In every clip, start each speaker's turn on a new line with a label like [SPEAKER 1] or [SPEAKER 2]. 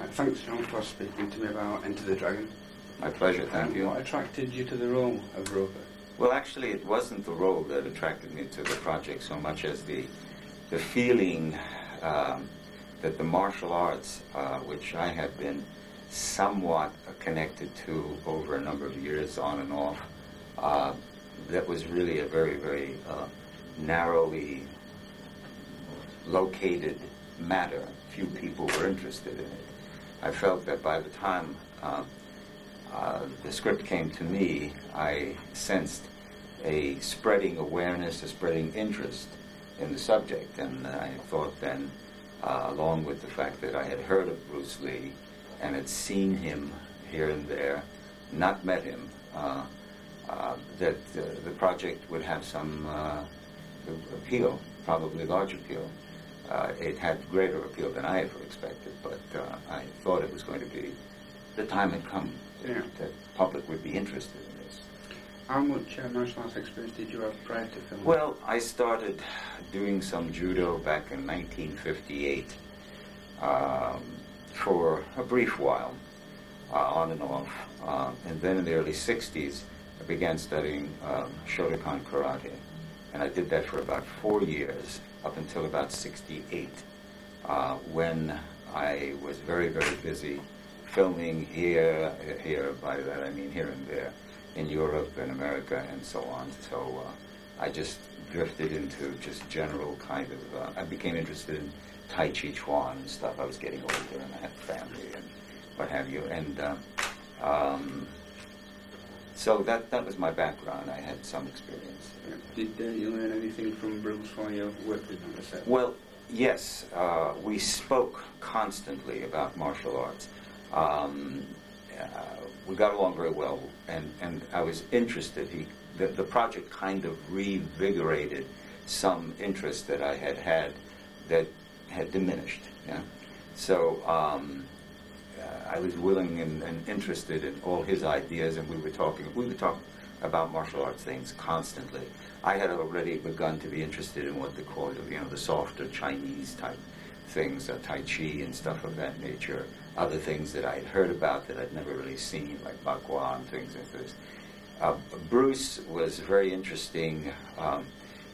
[SPEAKER 1] Thanks, John, for speaking to me about Enter the Dragon.
[SPEAKER 2] My pleasure, thank you.
[SPEAKER 1] What attracted you to the role of Roper?
[SPEAKER 2] Well, actually, it wasn't the role that attracted me to the project so much as the feeling that the martial arts, which I have been somewhat connected to over a number of years, on and off, that was really a very, very narrowly located matter. Few people were interested in it. I felt that by the time the script came to me, I sensed a spreading awareness, a spreading interest in the subject, and I thought then, along with the fact that I had heard of Bruce Lee and had seen him here and there, not met him, that the project would have some appeal, probably large appeal. It had greater appeal than I ever expected, but I thought it was going to be, the time had come that the public would be interested in this.
[SPEAKER 1] How much martial arts experience did you have prior to filming?
[SPEAKER 2] Well, I started doing some judo back in 1958 for a brief while, on and off. And then in the early 60s, I began studying Shotokan karate. And I did that for about 4 years, up until about 68, when I was very, very busy filming here, by that I mean here and there, in Europe and America and so on. So I just drifted into just general kind of, I became interested in Tai Chi Chuan and stuff. I was getting older and I had family and what have you. And so that was my background. I had some experience.
[SPEAKER 1] Did you learn anything from Bruce while you worked with him on the set?
[SPEAKER 2] Well, yes. We spoke constantly about martial arts. We got along very well, and I was interested. The project kind of revigorated some interest that I had that had diminished. Yeah? So I was willing and interested in all his ideas, and we would talk about martial arts things constantly. I had already begun to be interested in what they call, the softer Chinese type things, Tai Chi and stuff of that nature. Other things that I had heard about that I'd never really seen, like Bagua and things like this. Bruce was very interesting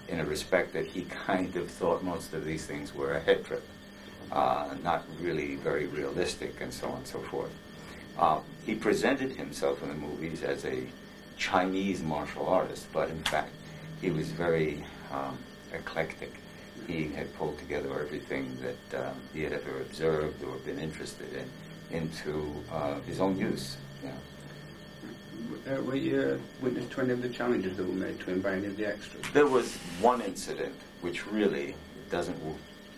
[SPEAKER 2] in a respect that he kind of thought most of these things were a head trip, not really very realistic, and so on and so forth. He presented himself in the movies as a Chinese martial artist, but in fact, he was very eclectic. He had pulled together everything that he had ever observed or been interested in into his own use. Yeah.
[SPEAKER 1] Were you witness to any of the challenges that were made to him by any of the extras?
[SPEAKER 2] There was one incident which really doesn't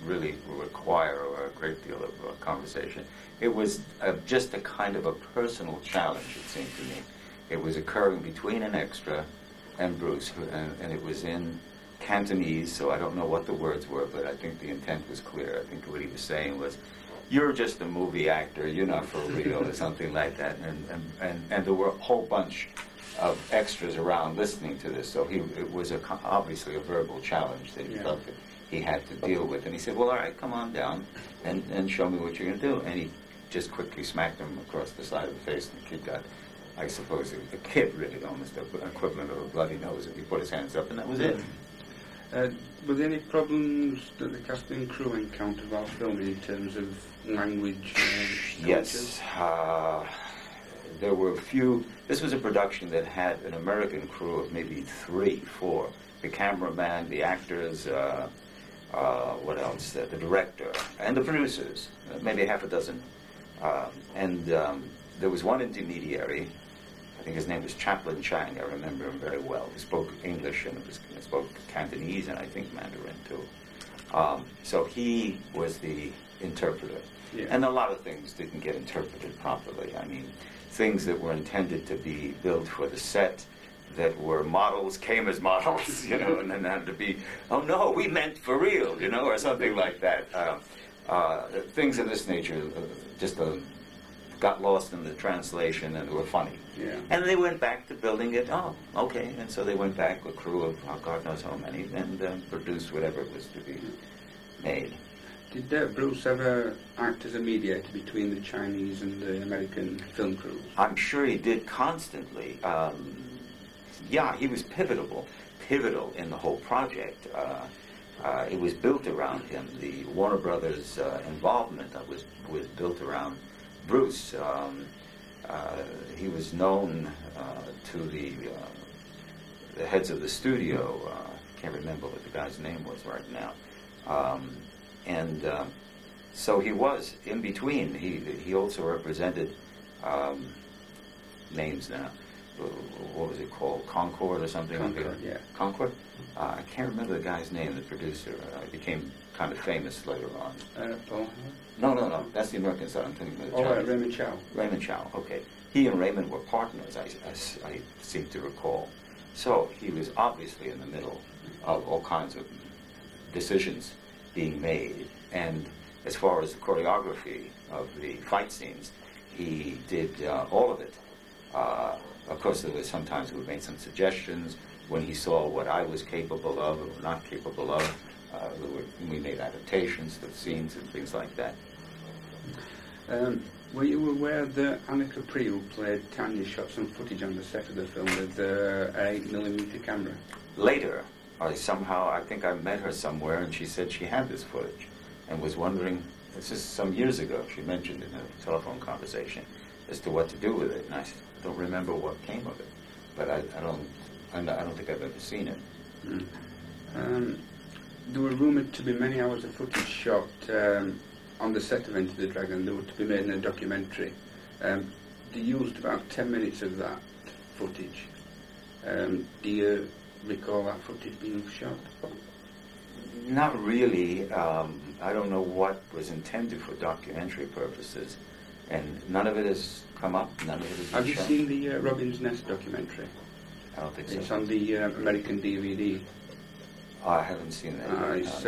[SPEAKER 2] really require a great deal of conversation. It was just a kind of a personal challenge, it seemed to me. It was occurring between an extra and Bruce, and it was in Cantonese, so I don't know what the words were, but I think the intent was clear. I think what he was saying was, "You're just a movie actor, you're not for real," or something like that. And there were a whole bunch of extras around listening to this, so it was obviously a verbal challenge that he felt that he had to deal with. And he said, "Well, all right, come on down and show me what you're going to do." And he just quickly smacked him across the side of the face, and the kid got, I suppose, the kid really almost the equivalent of a bloody nose. He put his hands up, and that was it.
[SPEAKER 1] Were there any problems that the cast and crew encountered while filming in terms of language?
[SPEAKER 2] Yes. There were a few. This was a production that had an American crew of maybe 3, 4. The cameraman, the actors, what else? The director, and the producers, maybe half a dozen. And there was one intermediary. I think his name was Chaplain Chang. I remember him very well. He spoke English and spoke Cantonese and I think Mandarin too. So he was the interpreter. Yeah. And a lot of things didn't get interpreted properly. I mean, things that were intended to be built for the set that were models came as models, and then had to be, "Oh no, we meant for real," or something like that. Things of this nature just got lost in the translation and were funny.
[SPEAKER 1] Yeah.
[SPEAKER 2] And they went back to building it. Oh, okay. And so they went back, a crew of God knows how many, and produced whatever was to be made.
[SPEAKER 1] Did Bruce ever act as a mediator between the Chinese and the American film crews?
[SPEAKER 2] I'm sure he did constantly. Yeah, he was pivotal in the whole project. It was built around him. The Warner Brothers involvement was built around Bruce. He was known to the heads of the studio. I can't remember what the guy's name was right now. So he was in between. He also represented names now. What was it called? Concord or something?
[SPEAKER 1] Concord, yeah.
[SPEAKER 2] Concord? I can't remember the guy's name, the producer. Became kind of famous later on.
[SPEAKER 1] Paul?
[SPEAKER 2] No. That's the American side. I'm thinking of the Chinese.
[SPEAKER 1] Raymond Chow.
[SPEAKER 2] Raymond Chow, okay. He and Raymond were partners, I seem to recall. So he was obviously in the middle of all kinds of decisions being made. And as far as the choreography of the fight scenes, he did all of it. Of course, there was sometimes we made some suggestions when he saw what I was capable of or not capable of. We made adaptations to scenes and things like that.
[SPEAKER 1] Were you aware that Anna Capri, who played Tanya, shot some footage on the set of the film with an 8mm camera?
[SPEAKER 2] Later, I think I met her somewhere, and she said she had this footage and was wondering, this is some years ago, she mentioned in a telephone conversation, as to what to do with it. And I don't remember what came of it, but I don't think I've ever seen it.
[SPEAKER 1] There were rumoured to be many hours of footage shot on the set of Into the Dragon. They were to be made in a documentary. They used about 10 minutes of that footage. Do you recall that footage being shot?
[SPEAKER 2] Not really. I don't know what was intended for documentary purposes, and none of it has come up. None of it has been
[SPEAKER 1] Have you
[SPEAKER 2] shown.
[SPEAKER 1] seen the Robin's Nest documentary?
[SPEAKER 2] I don't think so.
[SPEAKER 1] It's on the American DVD.
[SPEAKER 2] I haven't seen that.
[SPEAKER 1] It's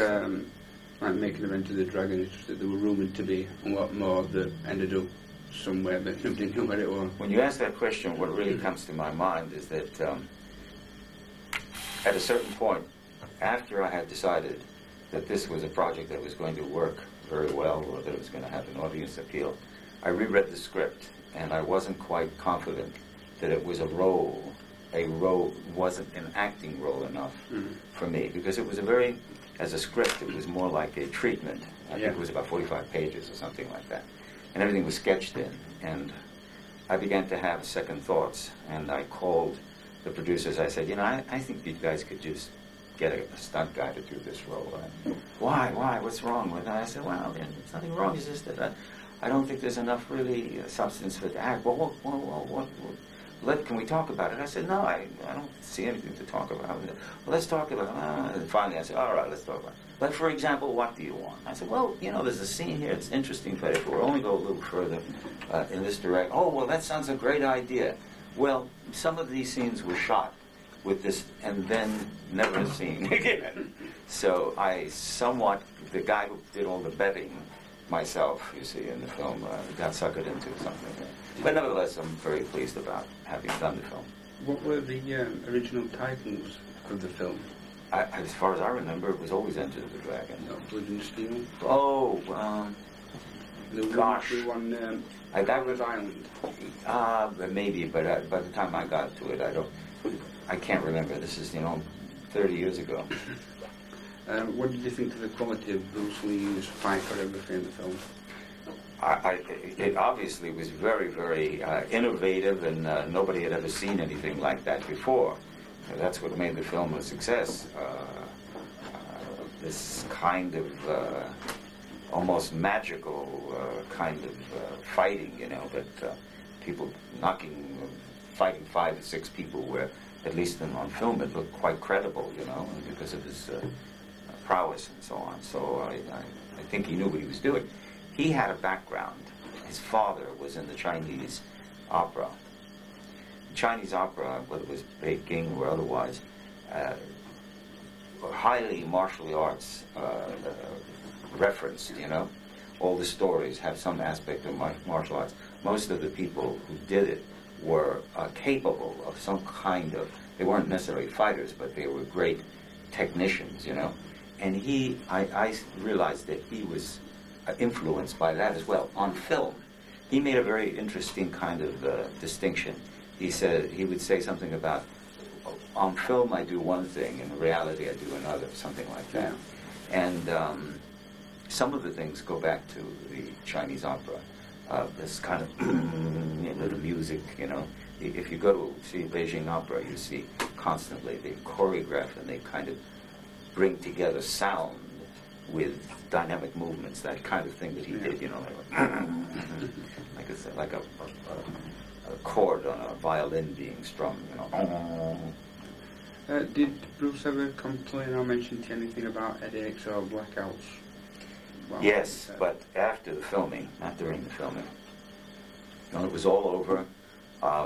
[SPEAKER 1] like Making of Enter the Dragon. It's just that there were rumoured to be a lot more that ended up somewhere, but nobody knew where it was.
[SPEAKER 2] When you ask that question, what really comes to my mind is that at a certain point, after I had decided that this was a project that was going to work very well, or that it was going to have an audience appeal, I reread the script, and I wasn't quite confident that it was wasn't an acting role enough for me, because it was as a script, it was more like a treatment. I think it was about 45 pages or something like that. And everything was sketched in. And I began to have second thoughts, and I called the producers. I said, I think you guys could just get a stunt guy to do this role. Why? What's wrong with it? I said, well, there's nothing wrong. It's just that I don't think there's enough really substance for it to act. Well, can we talk about it? I said, no, I don't see anything to talk about. Well, let's talk about it. And finally I said, all right, let's talk about it. But for example, what do you want? I said, well, there's a scene here. It's interesting, but if we'll only go a little further in this direction. Oh, well, that sounds a great idea. Well, some of these scenes were shot with this and then never seen again. So the guy who did all the betting, myself, you see, in the film, got suckered into something. But nevertheless, I'm very pleased about having done the film.
[SPEAKER 1] What were the original titles of the film?
[SPEAKER 2] As far as I remember, it was always Enter the Dragon.
[SPEAKER 1] No, Blood and Steel?
[SPEAKER 2] Oh, gosh.
[SPEAKER 1] The one,
[SPEAKER 2] that was
[SPEAKER 1] Island.
[SPEAKER 2] Maybe, but by the time I got to it, I can't remember. This is, 30 years ago.
[SPEAKER 1] What did you think of the quality of Bruce Lee's fight choreography in the film?
[SPEAKER 2] It obviously was very, very innovative, and nobody had ever seen anything like that before. That's what made the film a success. This kind of almost magical kind of fighting, but people fighting 5 or 6 people where, at least on film, it looked quite credible, because of his prowess and so on. So I think he knew what he was doing. He had a background. His father was in the Chinese opera. Chinese opera, whether it was Peking or otherwise, highly martial arts referenced, All the stories have some aspect of martial arts. Most of the people who did it were capable of some kind of, they weren't necessarily fighters, but they were great technicians, And I realized that he was influenced by that as well. On film, he made a very interesting kind of distinction. He said, he would say something about, on film I do one thing, in reality I do another, something like that. And some of the things go back to the Chinese opera. This kind of, the music, If you go to see Beijing opera, you see constantly they choreograph and they kind of bring together sound with dynamic movements, that kind of thing that he did, like a chord on a violin being strummed,
[SPEAKER 1] Did Bruce ever complain or mention to you anything about headaches or blackouts?
[SPEAKER 2] Yes, but after the filming, not during the filming. When it was all over,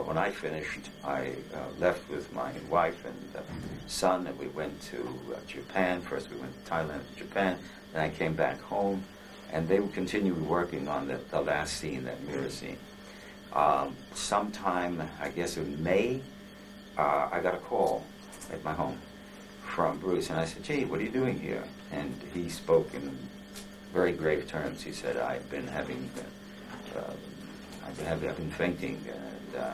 [SPEAKER 2] when I finished, I left with my wife and son, and we went to Japan. First we went to Thailand, Japan, then I came back home, and they would continue working on the last scene, that mirror scene. Sometime, I guess in May, I got a call at my home from Bruce, and I said, "Gee, what are you doing here?" And he spoke in very grave terms. He said, "I've been having, I've been fainting, and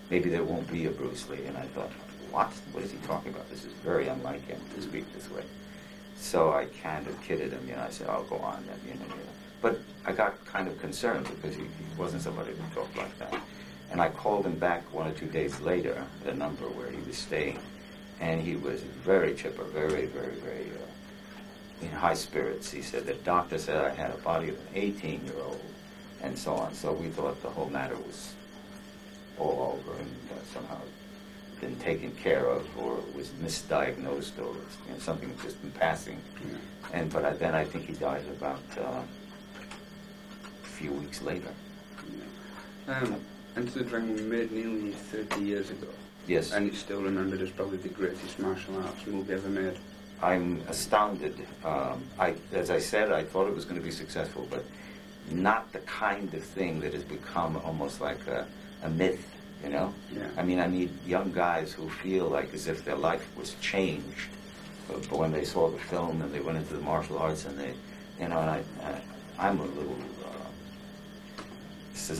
[SPEAKER 2] maybe there won't be a Bruce Lee." And I thought, what? What is he talking about? This is very unlike him to speak this way. So I kind of kidded him. I said, "I'll go on." But I got kind of concerned because he wasn't somebody who talked like that. And I called him back 1 or 2 days later, the number where he was staying, and he was very chipper, very, very, very in high spirits. He said, "The doctor said I had a body of an 18-year-old, and so on." So we thought the whole matter was all over and somehow been taken care of, or was misdiagnosed, or something just in passing. And then I think he died about a few weeks later.
[SPEAKER 1] Enter the Dragon was made nearly 30 years ago.
[SPEAKER 2] Yes.
[SPEAKER 1] And it's still remembered as probably the greatest martial arts movie ever made.
[SPEAKER 2] I'm astounded. As I said, I thought it was going to be successful, but not the kind of thing that has become almost like a myth, Yeah. I mean, I need young guys who feel like as if their life was changed when they saw the film and they went into the martial arts, and they, and I'm a little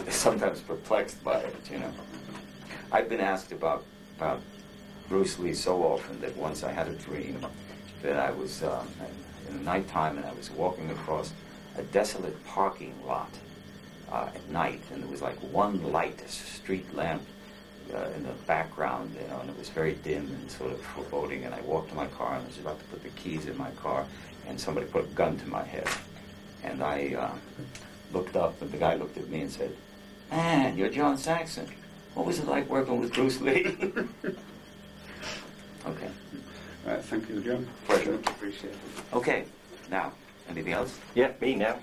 [SPEAKER 2] sometimes perplexed by it, I've been asked about Bruce Lee so often that once I had a dream that I was in the nighttime and I was walking across a desolate parking lot at night, and there was like one light, a street lamp in the background, and it was very dim and sort of foreboding, and I walked to my car and I was about to put the keys in my car, and somebody put a gun to my head, and I looked up, and the guy looked at me and said, "Man, you're John Saxon. What was it like working with Bruce Lee?" Okay.
[SPEAKER 1] Thank you, John.
[SPEAKER 2] Pleasure.
[SPEAKER 1] Appreciate it.
[SPEAKER 2] Okay. Now, anything else?
[SPEAKER 3] Yeah, me now.